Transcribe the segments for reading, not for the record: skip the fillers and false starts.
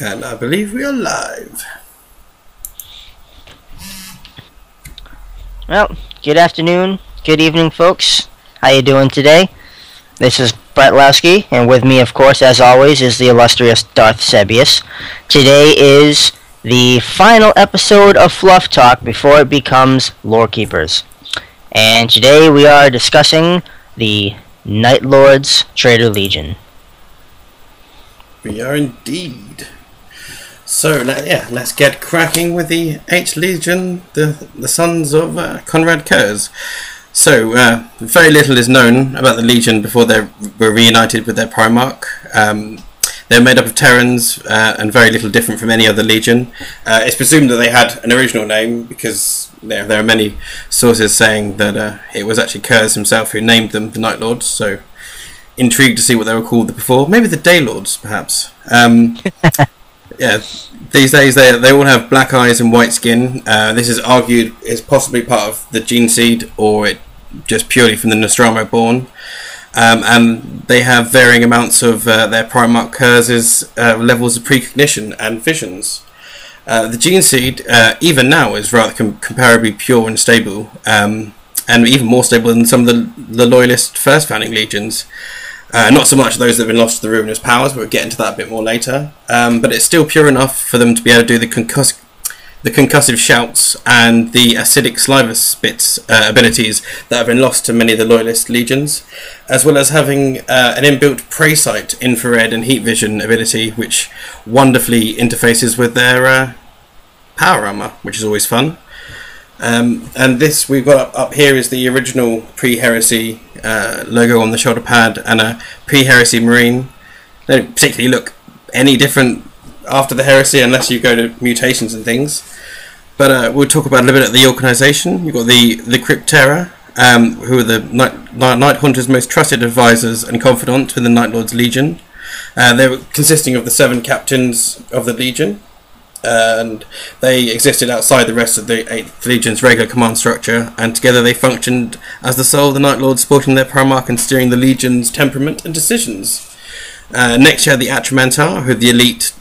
And I believe we are live. Well, good afternoon, good evening, folks. How you doing today? This is Brett Lowski, and with me, of course, as always, is the illustrious Darth Sebius. Today is the final episode of Fluff Talk before it becomes Lorekeepers. And today we are discussing the Night Lord's Traitor Legion. We are indeed. So, let's get cracking with the VIII Legion, the sons of Konrad Curze. So, very little is known about the Legion before they were reunited with their Primarch. They're made up of Terrans and very little different from any other Legion. It's presumed that they had an original name because there are many sources saying that it was actually Curze himself who named them the Night Lords. So, intrigued to see what they were called before. Maybe the Day Lords, perhaps. Yeah, these days they all have black eyes and white skin. This is argued is possibly part of the gene seed, or it just purely from the Nostramo born. And they have varying amounts of their Primarch Curze's levels of precognition and visions. The gene seed, even now, is rather comparably pure and stable, and even more stable than some of the loyalist first founding legions. Not so much those that have been lost to the ruinous powers, but we'll get into that a bit more later. But it's still pure enough for them to be able to do the concussive shouts and the acidic saliva spits abilities that have been lost to many of the loyalist legions, as well as having an inbuilt prey sight, infrared and heat vision ability, which wonderfully interfaces with their power armor, which is always fun. And this we've got up here is the original Pre-Heresy logo on the shoulder pad and a Pre-Heresy Marine. They don't particularly look any different after the Heresy unless you go to mutations and things. But we'll talk about a little bit of the organisation. You've got the Crypt Terror, who are the Night Hunter's most trusted advisors and confidants with the Night Lord's Legion. They were consisting of the 7 captains of the Legion. And they existed outside the rest of the VIII Legion's regular command structure, and together they functioned as the soul of the Night Lords, supporting their Primarch and steering the Legion's temperament and decisions. Next you had the Atramantar, who are the elite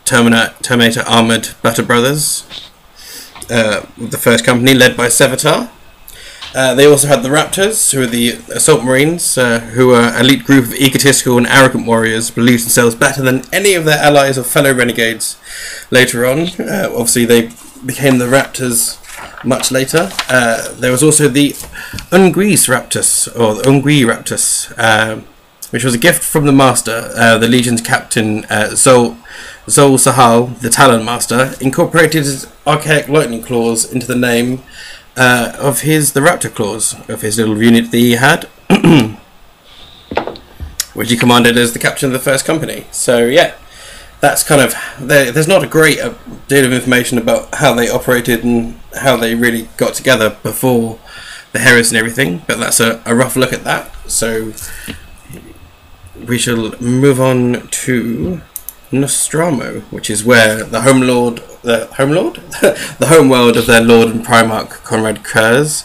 Terminator armoured Butter Brothers, the first company led by Sevatar. They also had the Raptors, who are the Assault Marines, who are an elite group of egotistical and arrogant warriors, believe themselves better than any of their allies or fellow renegades later on. Obviously they became the Raptors much later. There was also the Ungris Raptus, or the Ungri Raptus, which was a gift from the Master. The Legion's captain, Zol Sahal, the Talon Master, incorporated his archaic lightning claws into the name of the Raptor claws of his little unit that he had, which he commanded as the captain of the first company. So yeah, that's kind of there's not a great deal of information about how they operated and how they really got together before the Heresy and everything, but that's a rough look at that. So we shall move on to Nostramo, which is where the the homeworld of their Lord and Primarch Konrad Curze.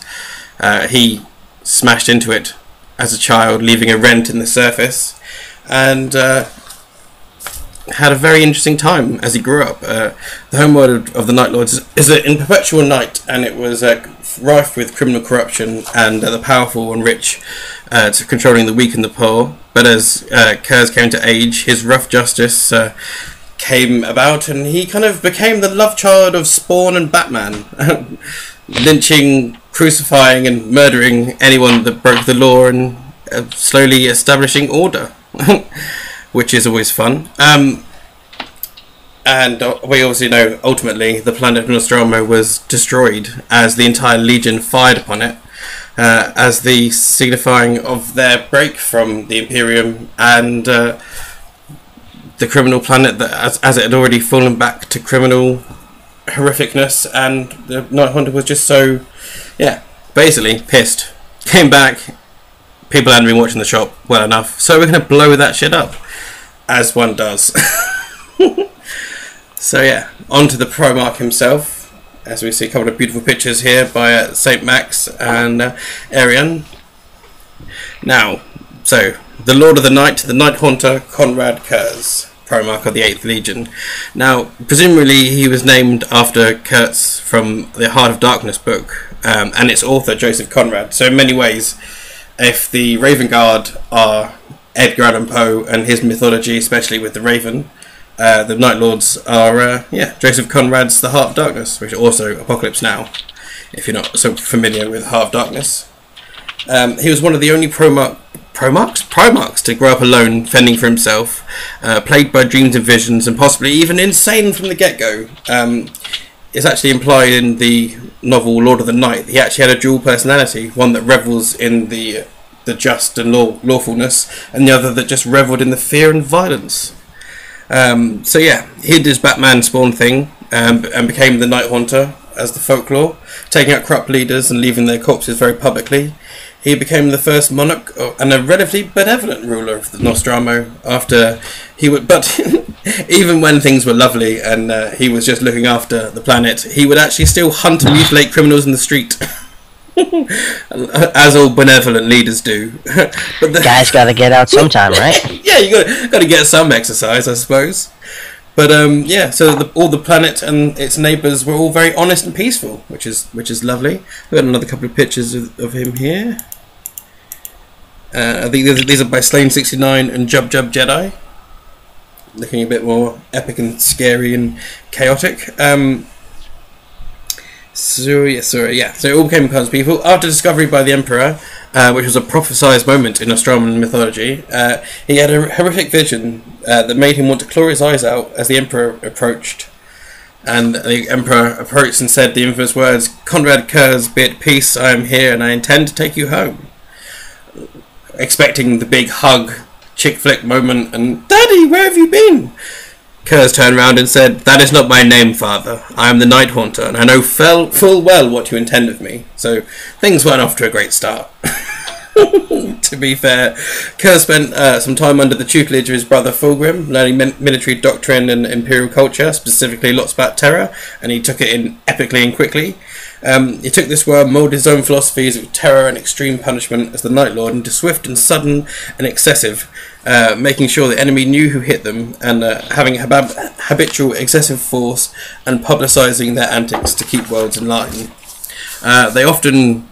He smashed into it as a child, leaving a rent in the surface, and had a very interesting time as he grew up. The homeworld of the Night Lords is in perpetual night, and it was rife with criminal corruption and the powerful and rich to controlling the weak and the poor. But as Curze came to age, his rough justice came about, and he kind of became the love child of Spawn and Batman, lynching, crucifying and murdering anyone that broke the law, and slowly establishing order, which is always fun. And we obviously know ultimately the planet of Nostramo was destroyed as the entire Legion fired upon it, as the signifying of their break from the Imperium and the criminal planet that as it had already fallen back to criminal horrificness, and the Night Hunter was just so, basically pissed. Came back, people hadn't been watching the shop well enough, so we're going to blow that shit up, as one does. So yeah, on to the Primarch himself, as we see a couple of beautiful pictures here by St. Max and Arian. Now, so the Lord of the Night, the Night Hunter, Konrad Curze. Primarch of the VIII Legion. Now, presumably he was named after Curze from the Heart of Darkness book, and its author, Joseph Konrad. So in many ways, if the Raven Guard are Edgar Allan Poe and his mythology, especially with the Raven, the Night Lords are, Joseph Conrad's The Heart of Darkness, which is also Apocalypse Now, if you're not so familiar with Heart of Darkness. He was one of the only Primarchs to grow up alone, fending for himself, plagued by dreams and visions, and possibly even insane from the get-go. It's actually implied in the novel Lord of the Night. He actually had a dual personality, one that revels in the just and lawfulness, and the other that just revelled in the fear and violence. So yeah, he did his Batman Spawn thing, and became the Night Haunter, as the folklore, taking out corrupt leaders and leaving their corpses very publicly. He became the first monarch and a relatively benevolent ruler of the Nostramo after he would, but even when things were lovely and he was just looking after the planet, he would actually still hunt and mutilate criminals in the street. As all benevolent leaders do. But the guys gotta get out sometime, right? Yeah, you gotta get some exercise, I suppose. But so all the planet and its neighbours were all very honest and peaceful, which is lovely. We've got another couple of pictures of him here. I think these are by Slain69 and Jub Jedi, looking a bit more epic and scary and chaotic. So it all became Curze people. After discovery by the Emperor, which was a prophesied moment in Nostramo mythology, he had a horrific vision that made him want to claw his eyes out as the Emperor approached. And the Emperor approached and said the infamous words, "Konrad Curze, be at peace, I am here and I intend to take you home." Expecting the big hug, chick flick moment, and "Daddy, where have you been?" Curze turned round and said, "That is not my name, father. I am the Night Haunter, and I know full well what you intend of me." So things weren't off to a great start. To be fair, Curze spent some time under the tutelage of his brother Fulgrim, learning military doctrine and imperial culture, specifically lots about terror, and he took it in epically and quickly. He took this world, moulded his own philosophies of terror and extreme punishment as the Night Lord into swift and sudden and excessive, making sure the enemy knew who hit them, and having habitual excessive force and publicising their antics to keep worlds in line. They often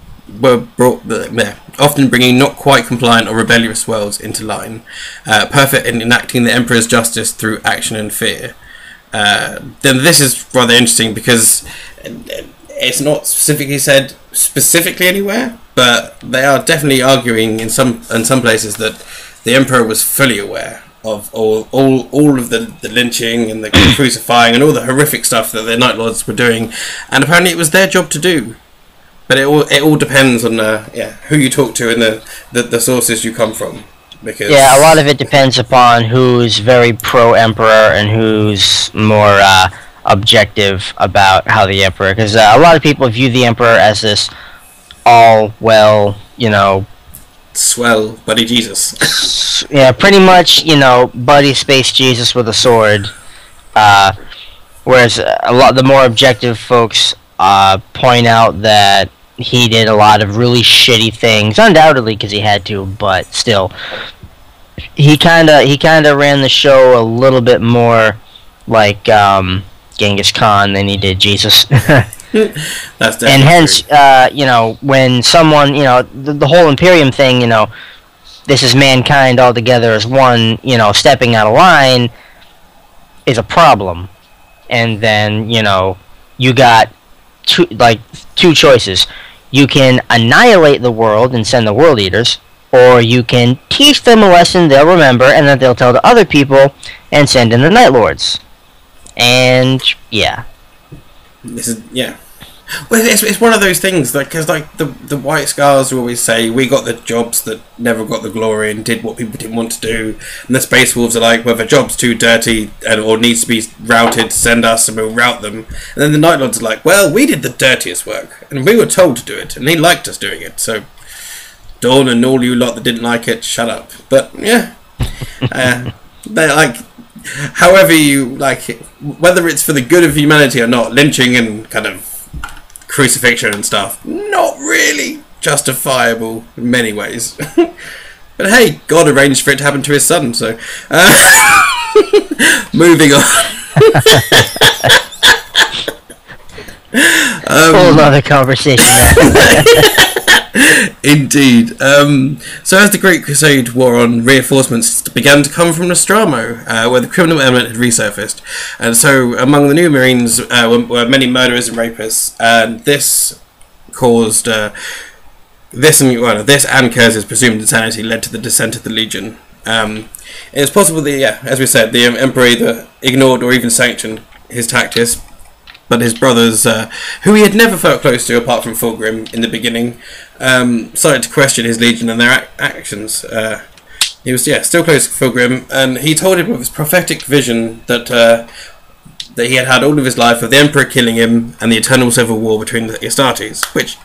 often bringing not quite compliant or rebellious worlds into line, perfect in enacting the Emperor's justice through action and fear. Then this is rather interesting because it's not specifically said specifically anywhere, but they are definitely arguing in some places that the Emperor was fully aware of all of the lynching and the crucifying and all the horrific stuff that the Night Lords were doing, and apparently it was their job to do. But it all depends on who you talk to and the sources you come from. Because a lot of it depends upon who's very pro-Emperor and who's more objective about how the Emperor, because a lot of people view the Emperor as this swell buddy Jesus. Yeah, pretty much, buddy space Jesus with a sword. Whereas the more objective folks point out that he did a lot of really shitty things, undoubtedly because he had to, but still, he kind of ran the show a little bit more like Genghis Khan than he did Jesus. That's definitely and hence, true. When someone, the whole Imperium thing, this is mankind all together as one, stepping out of line is a problem. And then, you got two choices. You can annihilate the world and send the World Eaters, or you can teach them a lesson they'll remember and that they'll tell to other people and send in the Night Lords. And well, it's one of those things, because the White Scars always say, we got the jobs that never got the glory and did what people didn't want to do, and the Space Wolves are like, well, if a job's too dirty or needs to be routed, send us and we'll route them. And then the Night Lords are like, well, we did the dirtiest work and we were told to do it and he liked us doing it, so Dawn and all you lot that didn't like it, shut up. But they're like, however you like it, whether it's for the good of humanity or not, lynching and kind of crucifixion and stuff, not really justifiable in many ways. But hey, God arranged for it to happen to his son, so Moving on. Whole other conversation. Indeed. So as the Great Crusade wore on, reinforcements began to come from Nostramo, where the criminal element had resurfaced. And so among the new Marines were many murderers and rapists, and this caused... This and Curze's presumed insanity led to the descent of the Legion. It's possible that, as we said, the Emperor either ignored or even sanctioned his tactics, but his brothers, who he had never felt close to apart from Fulgrim in the beginning, started to question his Legion and their actions. He was still close to Fulgrim, and he told him of his prophetic vision that he had all of his life of the Emperor killing him and the eternal civil war between the Astartes, which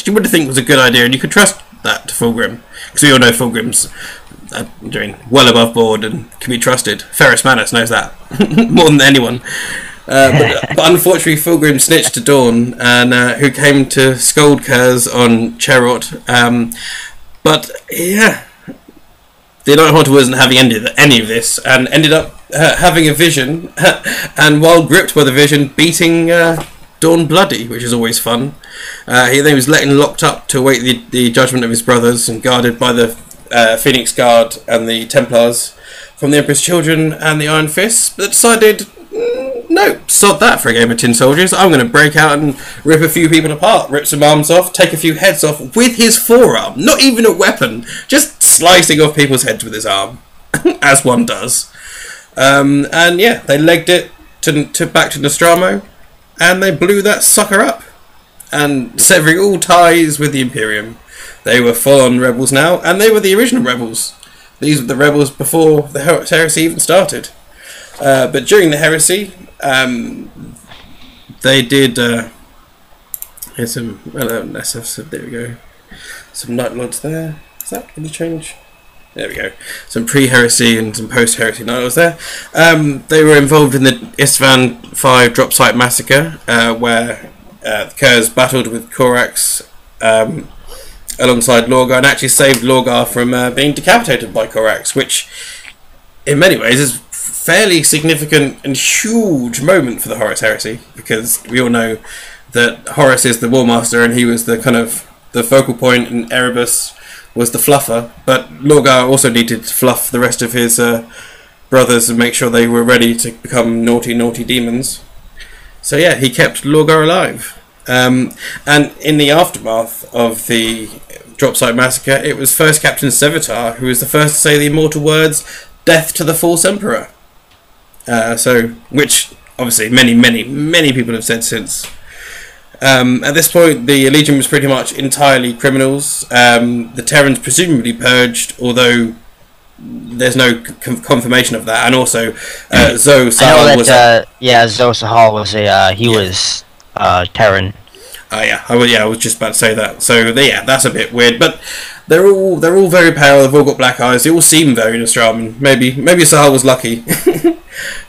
you would think was a good idea, and you could trust that to Fulgrim, because we all know Fulgrim's doing well above board and can be trusted. Ferrus Manus knows that more than anyone. But unfortunately, Fulgrim snitched to Dawn, and who came to scold Curze on Cherot. But yeah, the Night Haunter wasn't having any of this, and ended up having a vision, and while gripped by the vision, beating Dawn bloody, which is always fun. He then was locked up to await the judgment of his brothers, and guarded by the Phoenix Guard and the Templars from the Emperor's Children and the Iron Fists, but decided, no, sod that for a game of Tin Soldiers. I'm going to break out and rip a few people apart, rip some arms off, take a few heads off with his forearm. Not even a weapon, just slicing off people's heads with his arm, as one does. And yeah, they legged it to back to Nostramo, and they blew that sucker up, and severing all ties with the Imperium. They were full-on rebels now, and they were the original rebels. These were the rebels before the heresy even started. But during the heresy, they did... here's some... let's have some... There we go. Some Night Lords there. Is that going to change? There we go. Some pre-heresy and some post-heresy Night Lords there. They were involved in the Istvan 5 drop site massacre, where Curze battled with Corax alongside Lorgar, and actually saved Lorgar from being decapitated by Corax, which in many ways is fairly significant and huge moment for the Horus Heresy, because we all know that Horus is the War Master and he was the kind of the focal point, and Erebus was the fluffer, but Lorgar also needed to fluff the rest of his brothers and make sure they were ready to become naughty demons. So yeah, he kept Lorgar alive. And in the aftermath of the drop site massacre, it was First Captain Sevatar who was the first to say the immortal words, "Death to the false emperor." Which obviously many people have said since. At this point, the Legion was pretty much entirely criminals. The Terrans presumably purged, although there's no confirmation of that. And also, Zoe Sahal was... Zoe Sahal was was Terran. I was just about to say that. So that's a bit weird, but they're all very pale. They've all got black eyes. They all seem very Nostraman. Maybe Sahal was lucky,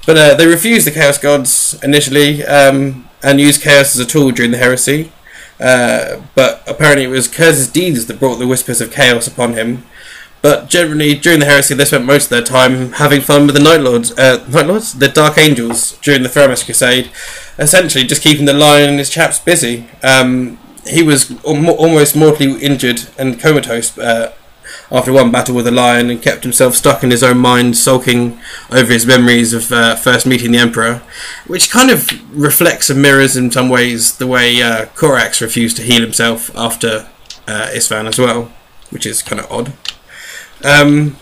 but they refused the Chaos Gods initially, and used chaos as a tool during the heresy. But apparently, it was Curze's deeds that brought the whispers of chaos upon him. But generally, during the heresy, they spent most of their time having fun with the the Dark Angels during the Theranos Crusade, essentially just keeping the Lion and his chaps busy. He was almost mortally injured and comatose after one battle with the Lion, and kept himself stuck in his own mind, sulking over his memories of first meeting the Emperor, which kind of reflects and mirrors in some ways the way Corax refused to heal himself after Istvan as well, which is kind of odd. While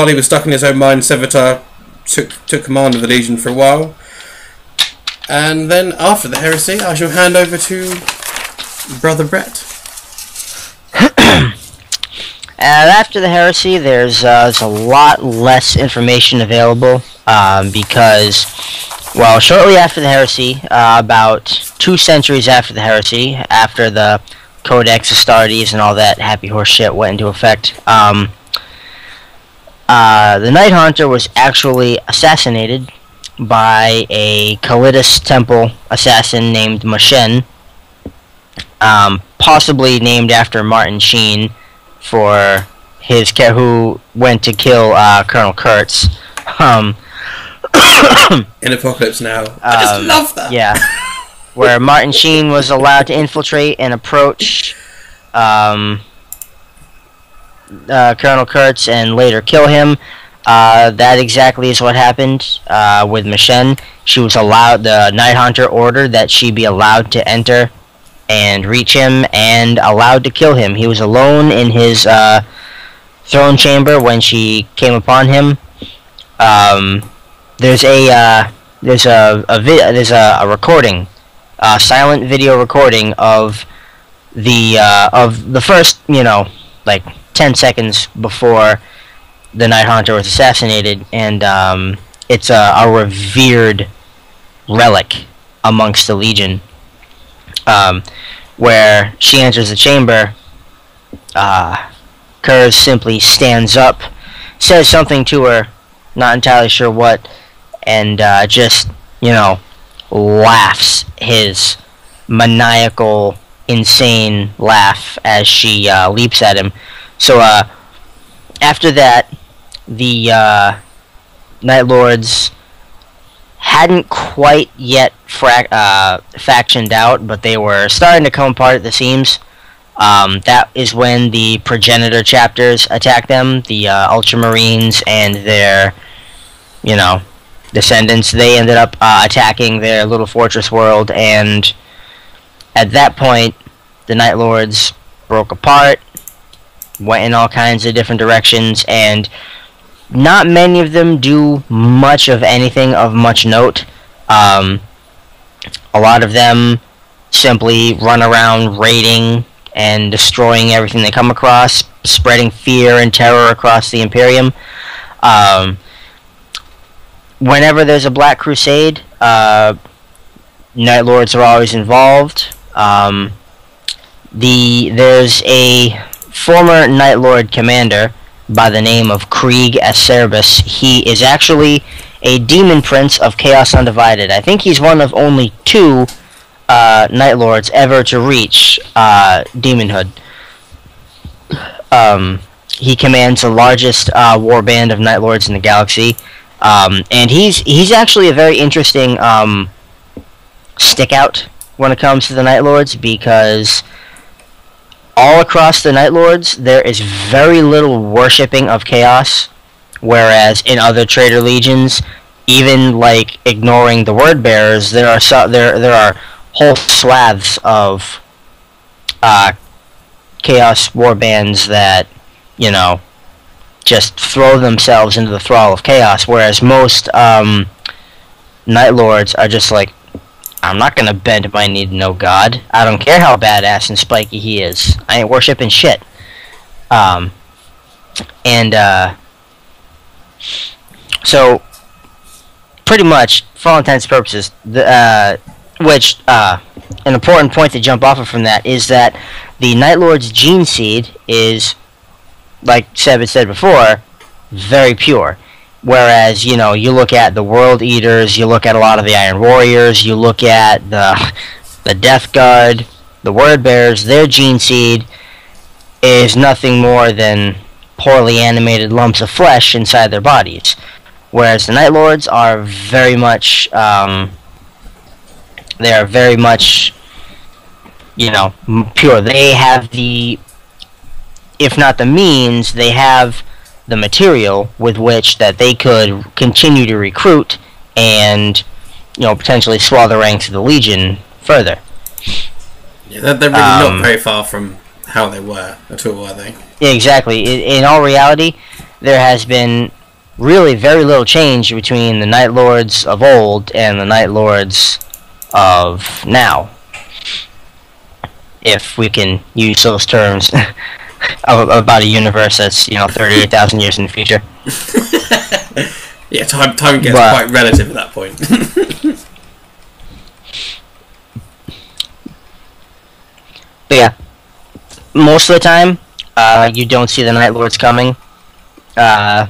he was stuck in his own mind, Sevatar took command of the Legion for a while, and then after the heresy, I shall hand over to Brother Brett. After the heresy, there's a lot less information available because, well, shortly after the heresy, about 2 centuries after the heresy, after the Codex Astartes and all that happy horse shit went into effect, the Night Haunter was actually assassinated by a Kalidas Temple assassin named Moshen, possibly named after Martin Sheen for who went to kill Colonel Kurtz. In Apocalypse Now. I just love that. Yeah. Where Martin Sheen was allowed to infiltrate and approach Colonel Kurtz and later kill him. That exactly is what happened with Machen. She was allowed, the Night Hunter ordered that she be allowed to enter and reach him and allowed to kill him. He was alone in his throne chamber when she came upon him. There's a recording, a silent video recording of the first, like 10 seconds before the Night Hunter was assassinated, and it's a revered relic amongst the Legion. Where she enters the chamber, Curze simply stands up, says something to her, not entirely sure what, and just, laughs his maniacal, insane laugh as she leaps at him. So, after that, the Night Lords hadn't quite yet factioned out, but they were starting to come apart at the seams. That is when the progenitor chapters attacked them, the Ultramarines and their, descendants. They ended up attacking their little fortress world, and at that point, the Night Lords broke apart, went in all kinds of different directions, and not many of them do much of anything of much note. A lot of them simply run around raiding and destroying everything they come across, spreading fear and terror across the Imperium. Whenever there's a Black Crusade, Night Lords are always involved. There's a former Night Lord commander by the name of Krieg Acerbus. He is actually a demon prince of Chaos Undivided. I think he's one of only 2 Night Lords ever to reach demonhood. He commands the largest war band of Night Lords in the galaxy, and he's actually a very interesting stick-out when it comes to the Night Lords, because all across the Night Lords, there is very little worshipping of chaos, whereas in other traitor legions, even like ignoring the word bearers, there are whole swaths of chaos warbands that just throw themselves into the thrall of chaos, whereas most Night Lords are just like, I'm not gonna bend my knee to no god. I don't care how badass and spiky he is. I ain't worshipping shit. So pretty much, for all intents and purposes, an important point to jump off of from that is that the Night Lord's gene seed is, like Seb had said before, very pure. Whereas, you look at the World Eaters, you look at a lot of the Iron Warriors, you look at the Death Guard, the Word Bearers, their gene seed is nothing more than poorly animated lumps of flesh inside their bodies. Whereas the Night Lords are very much, pure. They have if not the means, they have the material with which that they could continue to recruit and, potentially swell the ranks of the Legion further. Yeah, they're really not very far from how they were at all, are they? Exactly. In all reality, there has been really very little change between the Night Lords of old and the Night Lords of now, if we can use those terms. About a universe that's 38,000 years in the future. Yeah, time gets quite relative at that point. But yeah, most of the time, you don't see the Night Lords coming. They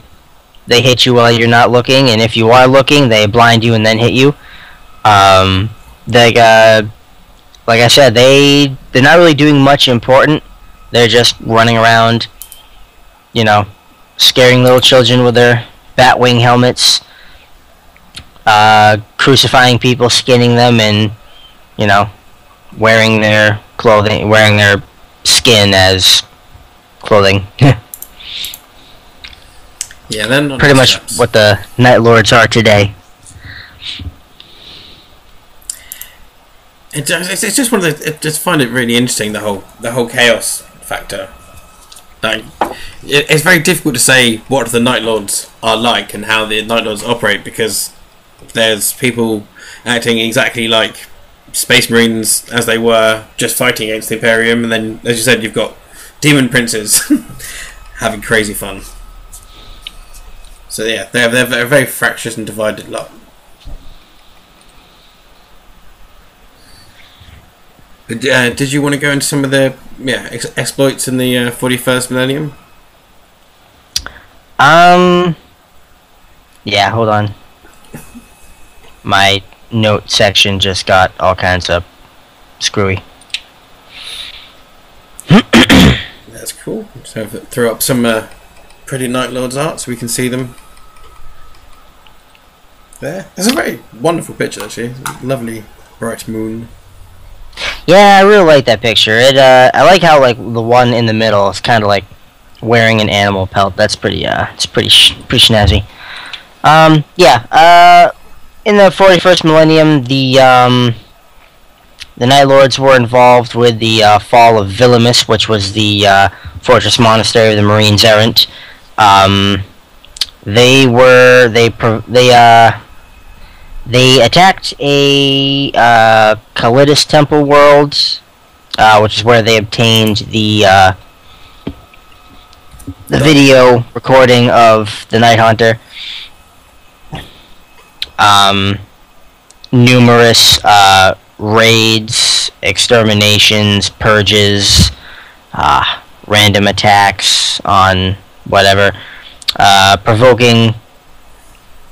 hit you while you're not looking, and if you are looking, they blind you and then hit you. Like I said, they're not really doing much important. They're just running around, you know, scaring little children with their bat wing helmets, crucifying people, skinning them, and, you know, wearing their clothing, wearing their skin as clothing. Yeah, then pretty much what the Night Lords are today. It's just one of the. I just find it really interesting, the whole chaos factor. Like, it's very difficult to say what the Night Lords are like and how the Night Lords operate, because there's people acting exactly like Space Marines as they were, just fighting against the Imperium, and then, as you said, you've got demon princes having crazy fun. So yeah, they're a very fractious and divided lot. But, did you want to go into some of the exploits in the 41st millennium? Yeah, hold on. My note section just got all kinds of screwy. That's cool. So throw up some pretty Night Lords art so we can see them. There. It's a very wonderful picture, actually. Lovely bright moon. Yeah, I really like that picture. I like how, like, the one in the middle is kind of like wearing an animal pelt. That's pretty it's pretty snazzy. In the 41st millennium, the Night Lords were involved with the fall of Villimus, which was the fortress monastery of the Marines Errant. They attacked a Calidus temple world, which is where they obtained the video recording of the Night Hunter. Numerous raids, exterminations, purges, random attacks on whatever, provoking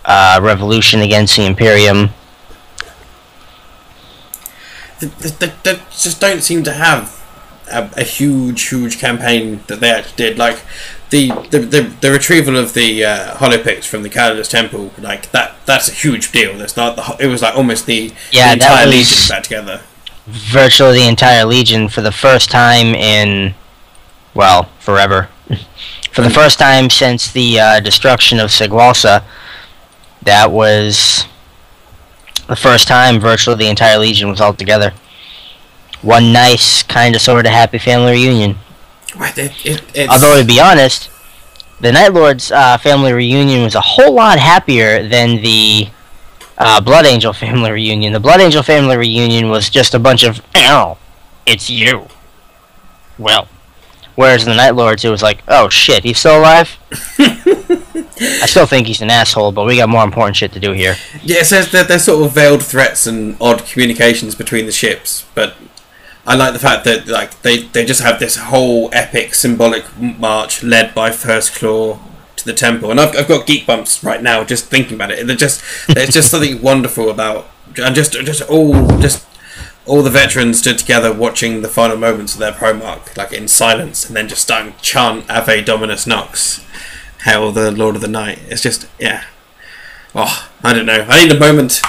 revolution against the Imperium. They just don't seem to have a huge campaign that they actually did. Like the retrieval of the holopix from the Calidus Temple, like that's a huge deal. That's not it was like almost the entire Legion back together. Virtually the entire Legion for the first time in, well, forever. For the first time since the destruction of Sigwalsa. That was the first time virtually the entire Legion was all together. One nice, kind of, sort of happy family reunion. Although, to be honest, the Night Lords family reunion was a whole lot happier than the Blood Angel family reunion. The Blood Angel family reunion was just a bunch of, "Ow, it's you." Well, whereas in the Night Lords, it was like, "Oh shit, he's still alive?" I still think he's an asshole, but we got more important shit to do here. Yeah, it says that there's sort of veiled threats and odd communications between the ships, but I like the fact that like they just have this whole epic symbolic march led by First Claw to the temple, and I've got geek bumps right now just thinking about it. There's just something wonderful about, and just all the veterans stood together watching the final moments of their Primarch, like in silence, and then just starting to chant Ave Dominus Nox, Hail the Lord of the Night. It's just, yeah. Oh, I don't know. I need a moment.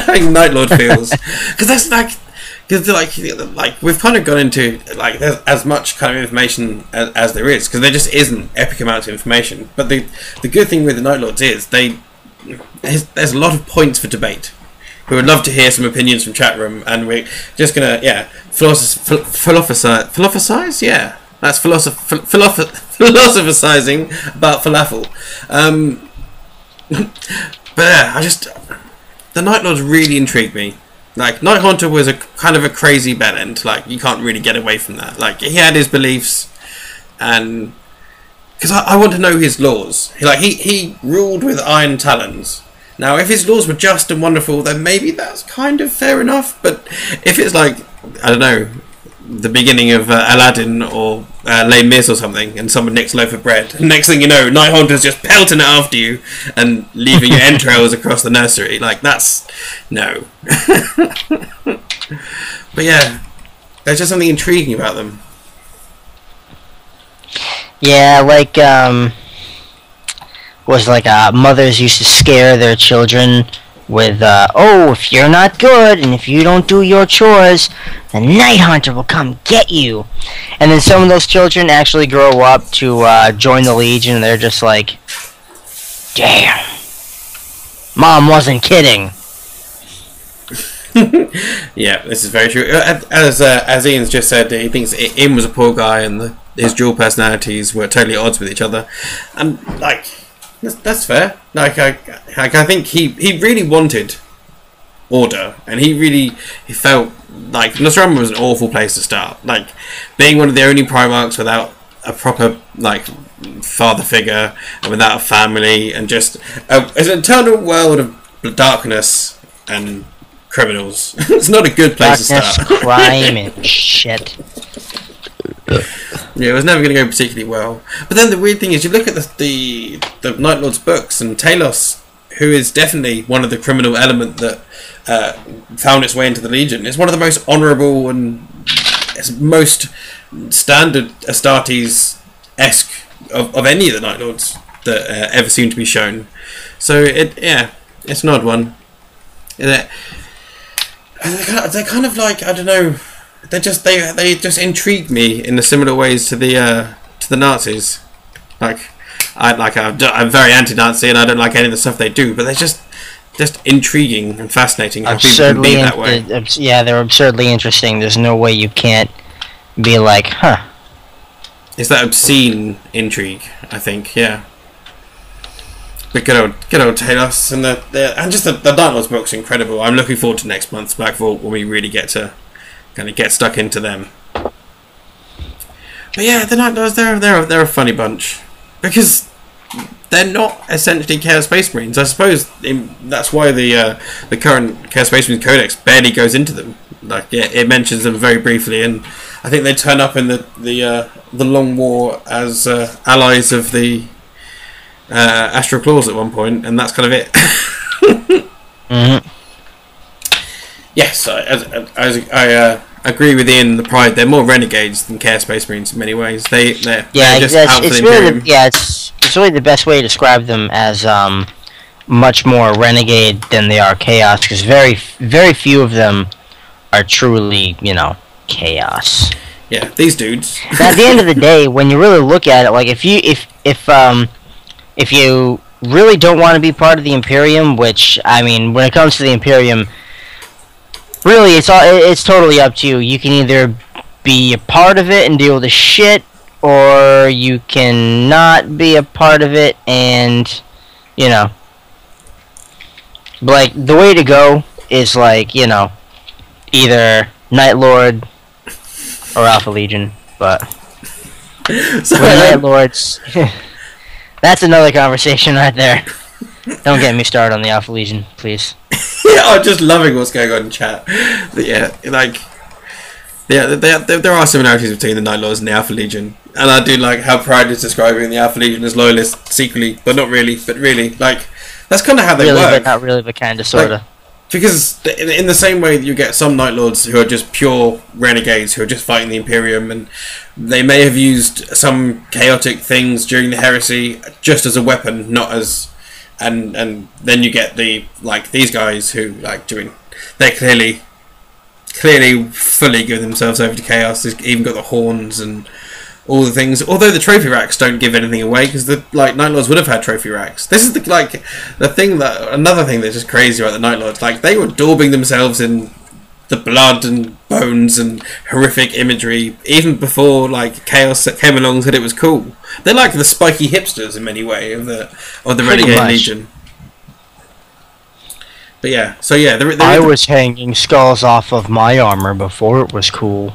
Like Night Lord feels, because that's like we've kind of gone into like there's as much kind of information as there is, because there just isn't epic amounts of information. But the good thing with the Night Lords is there's a lot of points for debate. We would love to hear some opinions from chat room, and we're just gonna philosophize. Yeah, that's philosophizing about falafel. But yeah, the Night Lords really intrigued me. Like, Night Haunter was a kind of a crazy bad end. Like, you can't really get away from that. Like, he had his beliefs, and because I want to know his laws. He ruled with iron talons. Now, if his laws were just and wonderful, then maybe that's kind of fair enough. But if it's like, I don't know, the beginning of Aladdin or Les Mis or something, and someone nicks a loaf of bread, and next thing you know, Night Haunter's just pelting it after you and leaving your entrails across the nursery. Like, that's no. But yeah, there's just something intriguing about them. Yeah, like was like mothers used to scare their children with oh, if you're not good and if you don't do your chores, the Night Hunter will come get you. And then some of those children actually grow up to join the Legion, and they're just like, damn, Mom wasn't kidding. Yeah, this is very true. As Ian's just said, he thinks Ian was a poor guy, and his dual personalities were totally at odds with each other, and like that's fair. Like I think he really wanted order, and he felt like Nostramo was an awful place to start. Like being one of the only Primarchs without a proper like father figure and without a family, and just it's an eternal world of darkness and criminals. It's not a good place Darkness, to start. crime, and shit. Yeah, it was never going to go particularly well. But then the weird thing is, you look at the Night Lord's books, and Talos, who is definitely one of the criminal element that found its way into the Legion, is one of the most honourable and most standard Astartes-esque of any of the Night Lords that ever seem to be shown. So it's an odd one. They're kind of like, I don't know. They just intrigue me in the similar ways to the Nazis. I'm very anti-Nazi and I don't like any of the stuff they do, but they're just intriguing and fascinating how people can be that way. Yeah, they're absurdly interesting. There's no way you can't be like, huh. It's that obscene intrigue, I think. Yeah. But good old Talos and the Night Lord's book's incredible. I'm looking forward to next month's Black Vault when we really get to kind of get stuck into them. But yeah, the Night Lords, they're a funny bunch because they're not essentially Chaos Space Marines. I suppose that's why the current Chaos Space Marines Codex barely goes into them. Like it mentions them very briefly, and I think they turn up in the Long War as allies of the Astral Claws at one point, and that's kind of it. Mm-hmm. Yes, I agree with Ian. The Pride, they're more renegades than Chaos Space Marines in many ways. They're just out for the Imperium. It's really the best way to describe them as much more renegade than they are chaos, because very few of them are truly, chaos. Yeah, these dudes. At the end of the day, when you really look at it, like if you really don't want to be part of the Imperium, which I mean, when it comes to the Imperium, really it's totally up to you. You can either be a part of it and deal with the shit, or you can not be a part of it and like the way to go is like either Night Lord or Alpha Legion, but with Night Lords. That's another conversation right there. Don't get me started on the Alpha Legion, please. Yeah, I'm just loving what's going on in chat. But yeah, there are similarities between the Night Lords and the Alpha Legion, and I do like how Pride is describing the Alpha Legion as loyalists secretly, but not really. But really, like that's kind of how they really, work. But not really, but kind of, sort of. Because in the same way that you get some Night Lords who are just pure renegades who are just fighting the Imperium, and they may have used some chaotic things during the Heresy just as a weapon, not as... And then you get these guys who they're clearly fully give themselves over to chaos. They've even got the horns and all the things. Although the trophy racks don't give anything away, because the Night Lords would have had trophy racks. This is another thing that's just crazy about the Night Lords. Like they were daubing themselves in the blood and bones and horrific imagery even before chaos came along and said it was cool. They're like the spiky hipsters in many ways of the Renegade Legion. But yeah, so yeah, I was hanging skulls off of my armor before it was cool.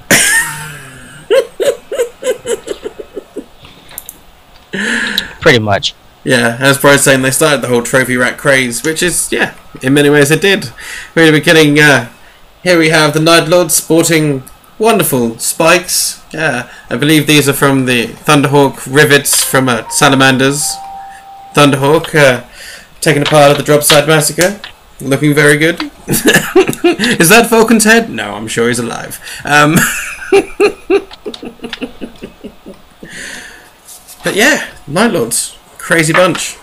Pretty much. Yeah, as Brian's saying, they started the whole trophy rack craze, which is, yeah, in many ways it did. We're in the beginning, here we have the Night Lords sporting wonderful spikes. Yeah, I believe these are from the Thunderhawk rivets from Salamander's Thunderhawk, taken apart at the Dropside Massacre. Looking very good. Is that Vulcan's head? No, I'm sure he's alive. But yeah, Night Lords, crazy bunch,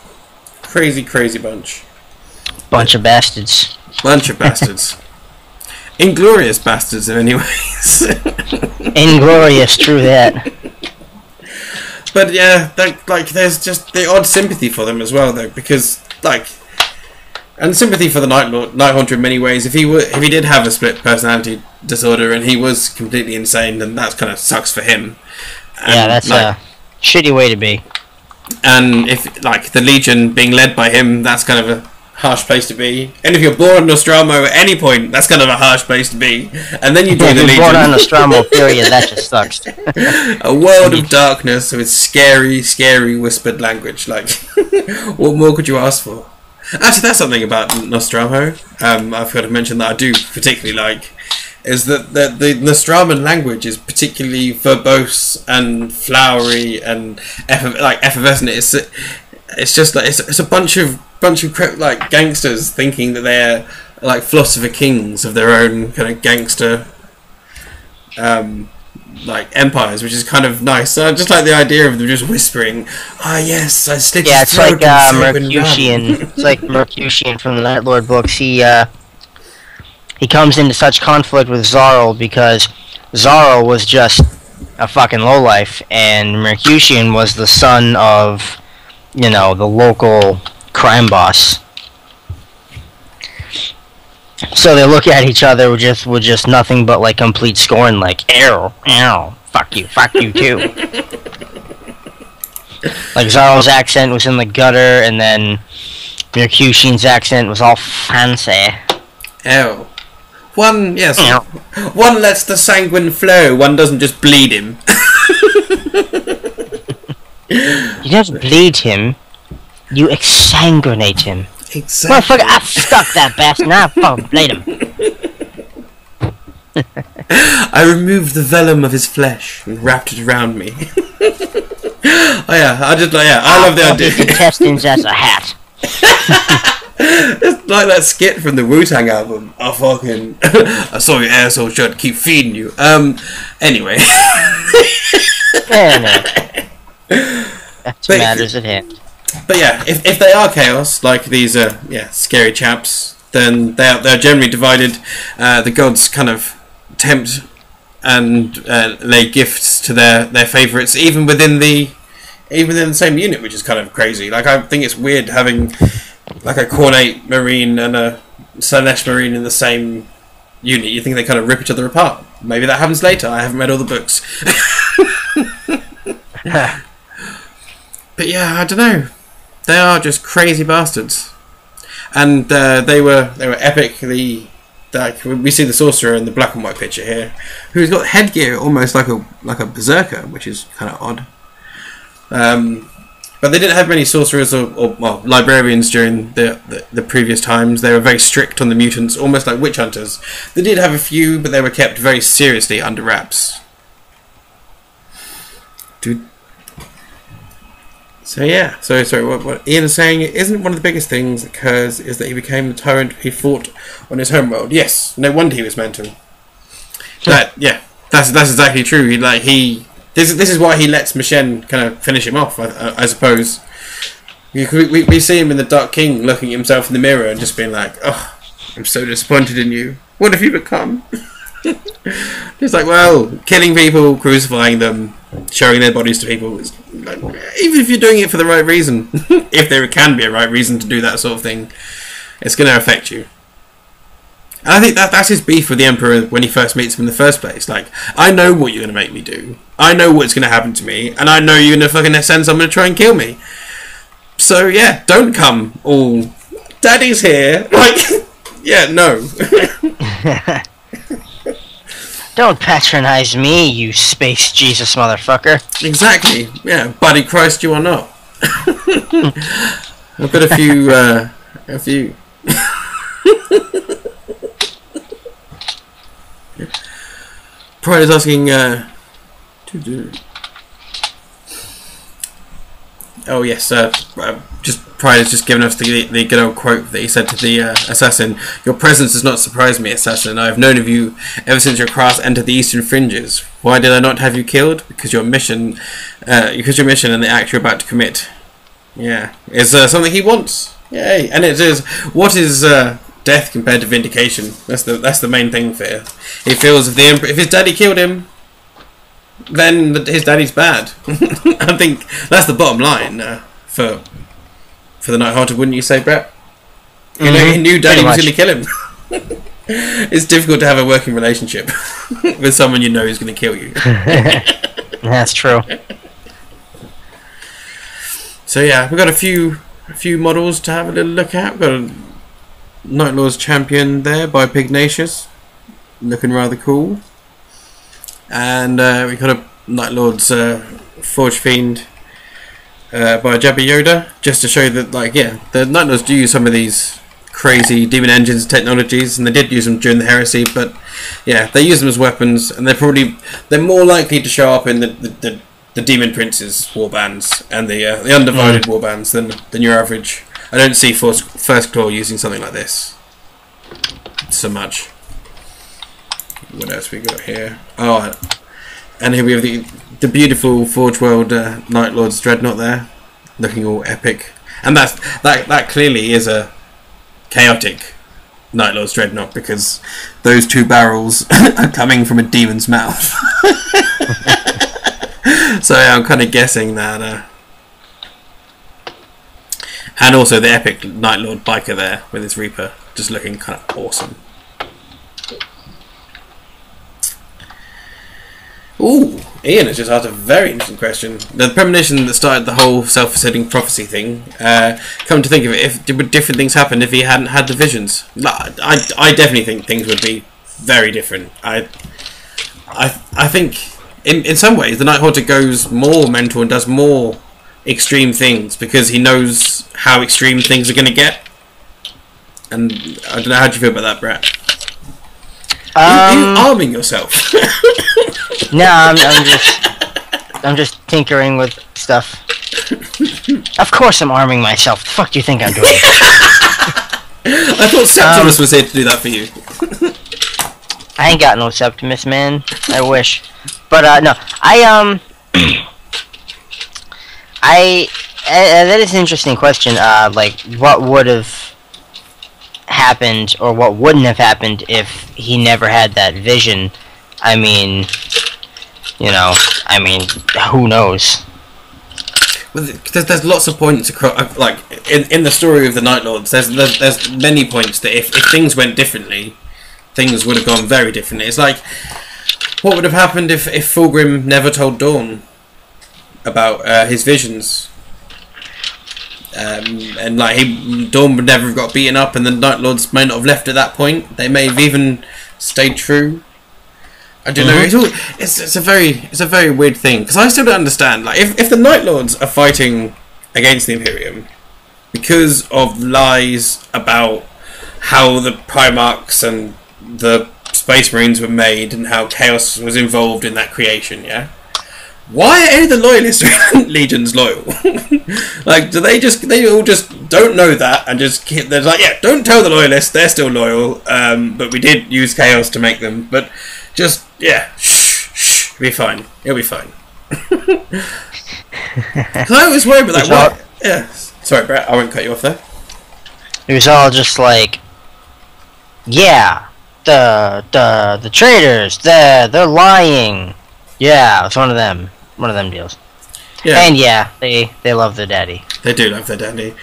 crazy bunch. Bunch of bastards. Bunch of bastards. Inglorious bastards in many ways. Inglorious, true that. But yeah, there's just the odd sympathy for them as well, though, because and sympathy for the Night Haunter in many ways. If he did have a split personality disorder and he was completely insane, then that kind of sucks for him. And, yeah, that's a shitty way to be. And if the Legion being led by him, that's kind of a harsh place to be. And if you're born on Nostramo at any point, that's kind of a harsh place to be. And then you join the Legion. If you're born on Nostramo, period, that just sucks. A world of darkness with scary whispered language. What more could you ask for? Actually, that's something about Nostramo. I've got to mention that I do particularly like. Is that the Nostraman language is particularly verbose and flowery and effervescent. It's just it's a bunch of gangsters thinking that they're philosopher kings of their own kind of gangster empires, which is kind of nice. So I just like the idea of them just whispering, yes, I slit his throat. Yeah, it's like Mercutian. It's like Mercutian from the Night Lord books. He comes into such conflict with Zarl because Zarl was just a fucking lowlife, and Mercutian was the son of, the local crime boss. So they look at each other with just nothing but complete scorn, ew, fuck you too. Zarl's accent was in the gutter, and then Mercutian's accent was all fancy. Ew. One lets the sanguine flow, one doesn't just bleed him. You don't bleed him, you exsanguinate him. Exactly. Motherfucker, I stuck that bastard, now I fucking blade him. I removed the vellum of his flesh and wrapped it around me. I love the idea. His intestines as a hat. It's like that skit from the Wu-Tang album. I saw your asshole shut, keep feeding you. Anyway. That's matters at hand. But yeah, if they are chaos, like these scary chaps, then they're generally divided. The gods kind of tempt and lay gifts to their favourites, even within the same unit, which is kind of crazy. I think it's weird having a Khornate Marine and a Slanesh Marine in the same unit. You think they kind of rip each other apart. Maybe that happens later. I haven't read all the books. But yeah, I don't know. They are just crazy bastards. And they were epic. We see the sorcerer in the black and white picture here, who's got headgear almost like a berserker, which is kind of odd. But they didn't have many sorcerers or librarians during the previous times. They were very strict on the mutants, almost like witch hunters. They did have a few, but they were kept very seriously under wraps. So yeah, sorry, what Ian is saying, it isn't one of the biggest things that Curze is that he became the tyrant he fought on his homeworld. Yes, no wonder he was mental. That's exactly true. This is why he lets Mishen kind of finish him off, I suppose. We see him in the Dark King looking at himself in the mirror and just being like, oh, I'm so disappointed in you. What have you become? Just killing people, crucifying them, showing their bodies to people. Even if you're doing it for the right reason, if there can be a right reason to do that sort of thing, it's going to affect you. And I think that's his beef with the Emperor when he first meets him in the first place. I know what you're going to make me do. I know what's going to happen to me, and I know you're going to fucking send someone to try and kill me. So yeah, don't come all, Daddy's here. No. Don't patronize me, you space Jesus motherfucker. Exactly. Yeah, buddy Christ, you are not. I've got a few. Pride is asking. Oh yes, Pride has just given us the good old quote that he said to the assassin. Your presence does not surprise me, assassin. I have known of you ever since your class entered the eastern fringes. Why did I not have you killed? Because your mission and the act you're about to commit, is something he wants. Yay! And it is, what is death compared to vindication? That's the main thing for him. He feels if his daddy killed him, then his daddy's bad. I think that's the bottom line for the Nighthearted, wouldn't you say, Brett? You know, he knew Daddy was going to kill him. It's difficult to have a working relationship with someone you know who's going to kill you. That's true. So yeah, we've got a few models to have a little look at. We've got a Night Lord's Champion there by Pignatius, looking rather cool. And we've got a Night Lord's Forge Fiend by Jabba Yoda, just to show that, the Night Lords do use some of these crazy demon engines technologies, and they did use them during the Heresy, but they use them as weapons, and they're more likely to show up in the Demon Prince's warbands and the Undivided warbands than your average. I don't see First Claw using something like this so much. What else we got here? Oh, and here we have the beautiful Forge World Night Lord's Dreadnought there, looking all epic, and that clearly is a chaotic Night Lord's Dreadnought, because those two barrels are coming from a demon's mouth. So I'm kind of guessing that, and also the epic Night Lord biker there with his Reaper, just looking kind of awesome. Ooh, Ian has just asked a very interesting question. The premonition that started the whole self-fulfilling prophecy thing, come to think of it, would different things happen if he hadn't had the visions? I definitely think things would be very different. I think in some ways the Night Haunter goes more mental and does more extreme things because he knows how extreme things are going to get. And I don't know, how do you feel about that, Brett? You arming yourself? No, I'm just tinkering with stuff. Of course I'm arming myself. The fuck do you think I'm doing? I thought Septimus was here to do that for you. I ain't got no Septimus, man. I wish. But, no. That is an interesting question. What would have happened, or what wouldn't have happened if he never had that vision? I mean, who knows? Well, there's lots of points across, in the story of the Night Lords. There's many points that if things went differently, things would have gone very differently. It's like, what would have happened if Fulgrim never told Dawn about his visions? Dawn would never have got beaten up, and the Night Lords may not have left at that point. They may have even stayed true. I don't know. It's a very weird thing, because I still don't understand. If the Night Lords are fighting against the Imperium because of lies about how the Primarchs and the Space Marines were made and how Chaos was involved in that creation, why are any of the Loyalist legions loyal? Do they all just don't know that and just they're like, don't tell the Loyalists, they're still loyal, but we did use Chaos to make them, but just shh, it'll be fine. It'll be fine. Because I always worry about that. Sorry, Brett, I won't cut you off there. It was all just like, the traitors, they're lying. Yeah, it's one of them deals. Yeah. And they love their daddy. They do love their daddy.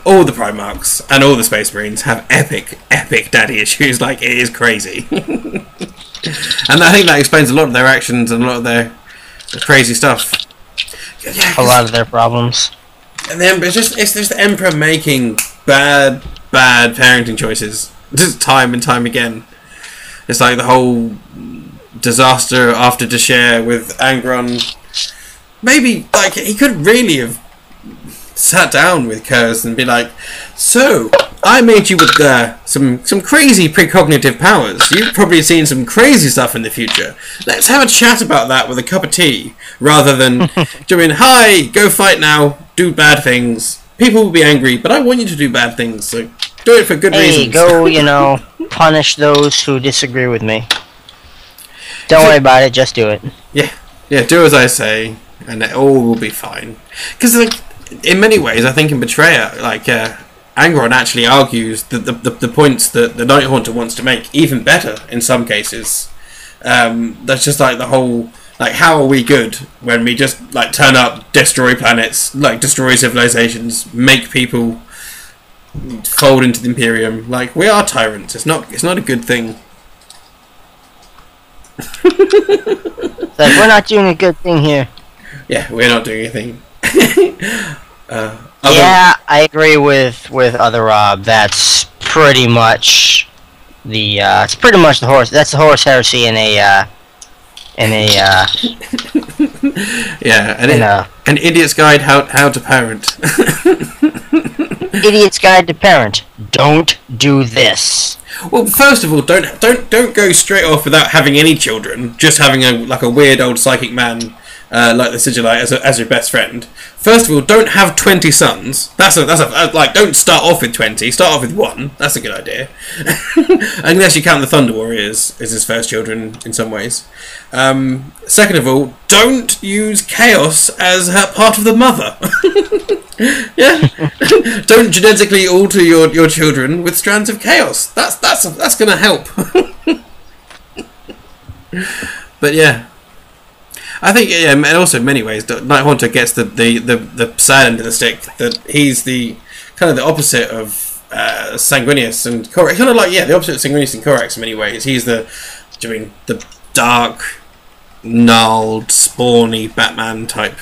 All the Primarchs and all the Space Marines have epic daddy issues. It is crazy. And I think that explains a lot of their actions and a lot of their crazy stuff. A lot of their problems. And it's just the Emperor making bad parenting choices, just time and time again. It's like the whole disaster after Deshare with Angron. Maybe he could really have sat down with Curze and be like, so I made you with some crazy precognitive powers. You've probably seen some crazy stuff in the future. Let's have a chat about that with a cup of tea, rather than doing, hi, go fight now, do bad things, people will be angry, but I want you to do bad things, so do it for good reasons. Go, punish those who disagree with me. Don't worry about it, just do it. Yeah, do as I say, and it all will be fine. Because, like, in many ways, I think in Betrayer, like, Angron actually argues the points that the Night Haunter wants to make even better in some cases. That's just like the whole, like, how are we good when we just, like, turn up, destroy planets, like, destroy civilizations, make people fold into the Imperium? Like, we are tyrants. It's not a good thing. Like, we're not doing a good thing here. Yeah, we're not doing anything. Yeah, I agree with other Rob. That's pretty much it's pretty much the horse. That's the horse heresy in a yeah, an idiot's guide how to parent. Idiot's guide to parent. Don't do this. Well, first of all, don't go straight off without having any children. Just having a weird old psychic man like the Sigillite as your best friend. First of all, don't have 20 sons. That's a like, don't start off with 20. Start off with 1. That's a good idea. Unless you count the Thunder Warriors as his first children in some ways. Second of all, don't use chaos as part of the mother. Yeah, don't genetically alter your children with strands of chaos. That's gonna help. But yeah, I think and also in many ways, Night Haunter gets the sad end of the stick. That he's the kind of the opposite of Sanguinius and Corax. Kind of like the opposite of Sanguinius and Corax in many ways. He's the dark, gnarled, spawny Batman type,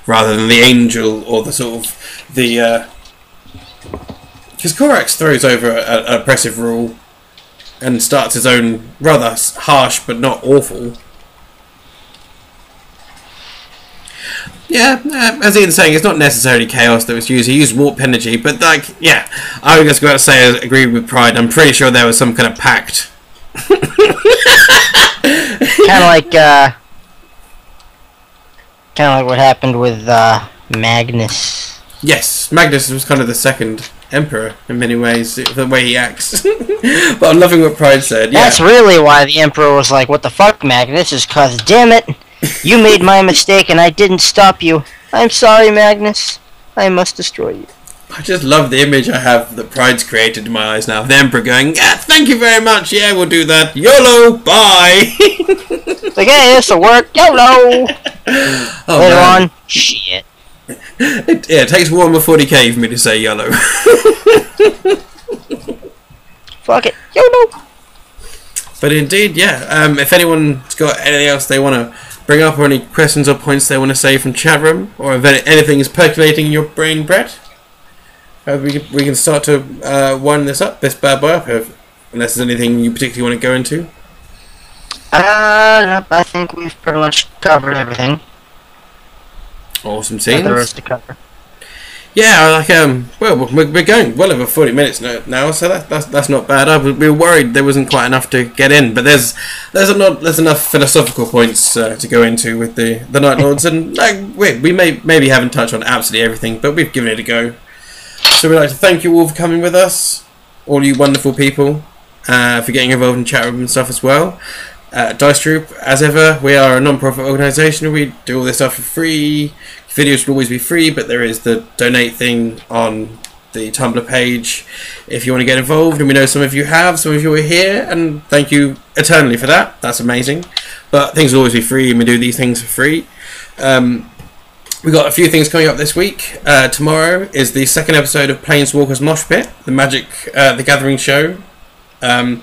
rather than the angel or the sort of the. Because Corax throws over an oppressive rule and starts his own rather harsh but not awful. Yeah, as Ian's saying, it's not necessarily chaos that was used. He used warp energy, but like, yeah, I would just go out to say I agree with Pride. I'm pretty sure there was some kind of pact. Kind of like what happened with Magnus. Yes, Magnus was kind of the second emperor in many ways, the way he acts. But I'm loving what Pride said. Yeah. That's really why the emperor was like, "What the fuck, Magnus?" Is cause, damn it, you made my mistake and I didn't stop you. I'm sorry, Magnus. I must destroy you. I just love the image I have that Pride's created in my eyes now. The Emperor going, "Yeah, thank you very much. Yeah, we'll do that. YOLO, bye." It's like, hey, this'll work. YOLO. Oh, Later man. on, shit. It takes Warhammer 40k for me to say YOLO. Fuck it. YOLO. But indeed, yeah. If anyone's got anything else they want to bring up, or any questions or points they want to say from chat room, or if anything is percolating in your brain, Brett, we can start to wind this bad boy up. Unless there's anything you particularly want to go into. Nope, I think we've pretty much covered everything. Awesome scenes. There is to cover. Yeah, like well, we're going well over 40 minutes now, so that's not bad. We were worried there wasn't quite enough to get in, but there's enough philosophical points to go into with the Night Lords, and like we maybe haven't touched on absolutely everything, but we've given it a go. So we'd like to thank you all for coming with us, all you wonderful people, for getting involved in chat room and stuff as well. DiceTroop, as ever, we are a non-profit organisation. We do all this stuff for free. Videos will always be free, but there is the donate thing on the Tumblr page if you want to get involved, and we know some of you have, some of you are here, and thank you eternally for that. That's amazing. But things will always be free, and we do these things for free. We've got a few things coming up this week. Tomorrow is the second episode of Planeswalker's Mosh Pit, the Magic the Gathering show. And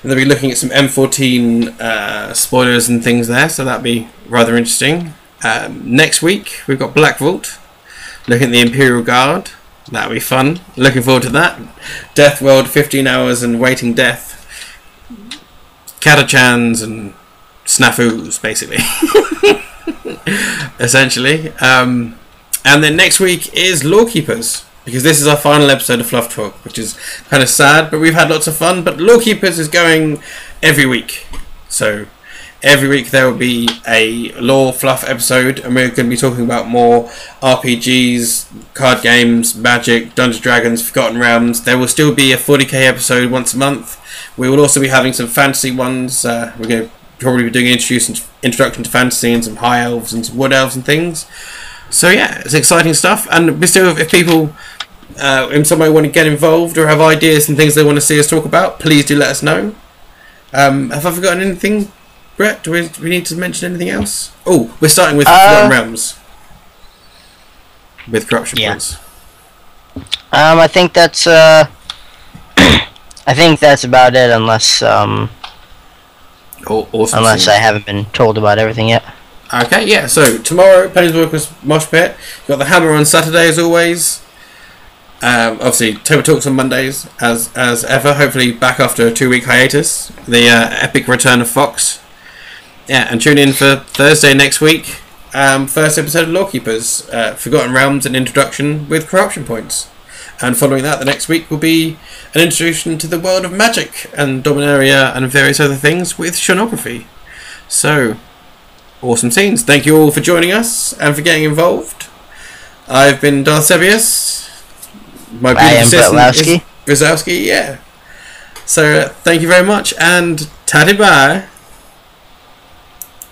they'll be looking at some M14 spoilers and things there, so that'll be rather interesting. Next week we've got Black Vault, looking at the Imperial Guard. That'll be fun. Looking forward to that. Death World, 15 hours and waiting death. Catachans and snafus, basically. Essentially. And then next week is Lorekeepers, because this is our final episode of Fluff Talk, which is kind of sad, but we've had lots of fun. But Lorekeepers is going every week, so every week there will be a lore fluff episode, and we're going to be talking about more RPGs, card games, Magic, Dungeons and Dragons, Forgotten Realms. There will still be a 40k episode once a month. We will also be having some fantasy ones. We're going to probably be doing introduction to fantasy and some high elves and some wood elves and things. So yeah, it's exciting stuff. And we still, if people in some way want to get involved or have ideas and things they want to see us talk about, please do let us know. Have I forgotten anything, Brett? Do we need to mention anything else? Oh, we're starting with Forgotten Realms with corruption points. I think that's I think that's about it, unless awesome unless I haven't been told about everything yet. Okay, yeah. So tomorrow, Pennyworkers Mosh Pit. You've got the Hammer on Saturday as always. Obviously, Table Talks on Mondays as ever. Hopefully, back after a 2-week hiatus. The epic return of Fox. Yeah, and tune in for Thursday next week. First episode of Lorekeepers, Forgotten Realms, an introduction with corruption points. And following that, the next week will be an introduction to the world of magic and Dominaria and various other things with Shonography. So, awesome scenes. Thank you all for joining us and for getting involved. I've been Darth Sebius. My beautiful assistant is Brzezowski, yeah. So, thank you very much and tatty bye.